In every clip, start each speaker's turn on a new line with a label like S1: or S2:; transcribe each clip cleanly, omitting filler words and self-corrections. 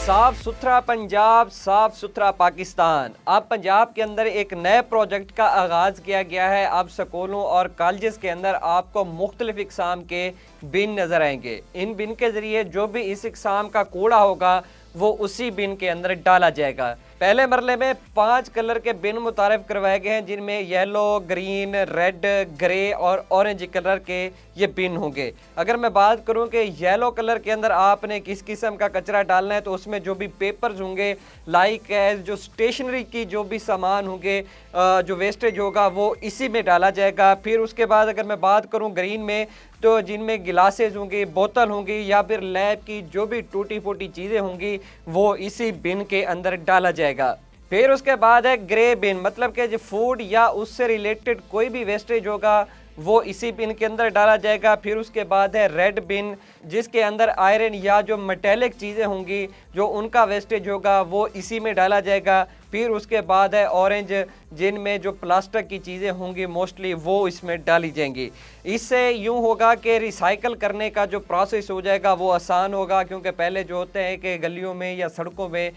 S1: साफ सुथरा पंजाब, साफ सुथरा पाकिस्तान। अब पंजाब के अंदर एक नए प्रोजेक्ट का आगाज़ किया गया है। अब स्कूलों और कॉलेजेस के अंदर आपको मुख्तलिफ इकसाम के बिन नज़र आएंगे। इन बिन के ज़रिए जो भी इस इकसाम का कूड़ा होगा वो उसी बिन के अंदर डाला जाएगा। पहले मरले में 5 कलर के बिन मुतारफ़ करवाए गए हैं, जिनमें येलो, ग्रीन, रेड, ग्रे और ऑरेंज कलर के ये बिन होंगे। अगर मैं बात करूं कि येलो कलर के अंदर आपने किस किस्म का कचरा डालना है, तो उसमें जो भी पेपर्स होंगे, लाइक जो स्टेशनरी की जो भी सामान होंगे, जो वेस्टेज होगा वो इसी में डाला जाएगा। फिर उसके बाद अगर मैं बात करूं ग्रीन में, तो जिनमें गिलासेज होंगी, बोतल होंगी या फिर लैब की जो भी टूटी फूटी चीज़ें होंगी वो इसी बिन के अंदर डाला जाएगा। फिर उसके बाद है ग्रे बिन, मतलब कि जो फूड या उससे रिलेटेड कोई भी वेस्टेज होगा वो इसी बिन के अंदर डाला जाएगा। फिर उसके बाद है रेड बिन, जिसके अंदर आयरन या जो मेटेलिक चीज़ें होंगी जो उनका वेस्टेज होगा वो इसी में डाला जाएगा। फिर उसके बाद है ऑरेंज, जिनमें जो प्लास्टिक की चीज़ें होंगी मोस्टली वो इसमें डाली जाएंगी। इससे यूँ होगा कि रिसाइकल करने का जो प्रोसेस हो जाएगा वो आसान होगा, क्योंकि पहले जो होते हैं कि गलियों में या सड़कों में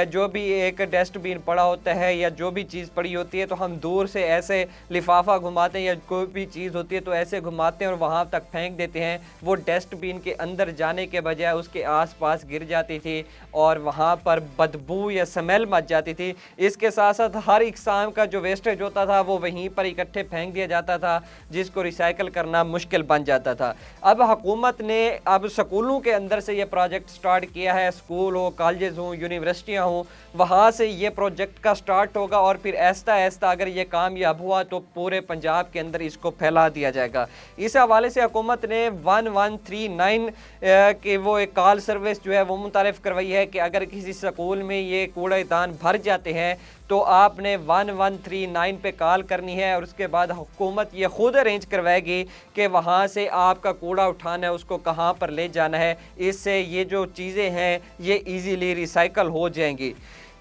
S1: जो भी एक डस्टबिन पड़ा होता है या जो भी चीज़ पड़ी होती है तो हम दूर से ऐसे लिफाफा घुमाते हैं या कोई भी चीज़ होती है तो ऐसे घुमाते हैं और वहाँ तक फेंक देते हैं। वो डस्टबिन के अंदर जाने के बजाय उसके आसपास गिर जाती थी और वहाँ पर बदबू या स्मेल मच जाती थी। इसके साथ साथ हर इकसाम का जो वेस्टेज होता था वो वहीं पर इकट्ठे फेंक दिया जाता था, जिसको रिसाइकल करना मुश्किल बन जाता था। अब हुकूमत ने अब स्कूलों के अंदर से ये प्रोजेक्ट स्टार्ट किया है। स्कूल हो, कॉलेजेस हों, यूनिवर्सिटियाँ हों, वहाँ से ये प्रोजेक्ट का स्टार्ट होगा और फिर ऐसा ऐसा अगर ये कामयाब हुआ तो पूरे पंजाब के अंदर इसको फैला दिया जाएगा। इस हवाले से हुकूमत ने 1139 के वो एक कॉल सर्विस जो है वो मुतारिफ करवाई है कि अगर किसी स्कूल में ये कूड़ेदान भर जाते हैं तो आपने 1139 पे कॉल करनी है और उसके बाद हुकूमत ये खुद अरेंज करवाएगी कि वहाँ से आपका कूड़ा उठाना है, उसको कहाँ पर ले जाना है। इससे ये जो चीज़ें हैं ये इजीली रिसाइकल हो जाएंगी।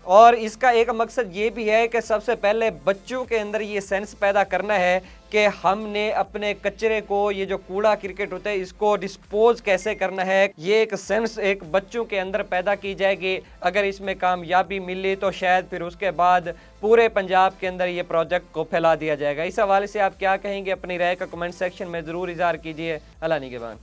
S1: और इसका एक मकसद ये भी है कि सबसे पहले बच्चों के अंदर ये सेंस पैदा करना है कि हमने अपने कचरे को, ये जो कूड़ा क्रिकेट होता है, इसको डिस्पोज कैसे करना है। ये एक सेंस एक बच्चों के अंदर पैदा की जाएगी। अगर इसमें कामयाबी मिली तो शायद फिर उसके बाद पूरे पंजाब के अंदर ये प्रोजेक्ट को फैला दिया जाएगा। इस हवाले से आप क्या कहेंगे? अपनी राय का कमेंट सेक्शन में ज़रूर इज़हार कीजिए। अल्लाह निगहबान।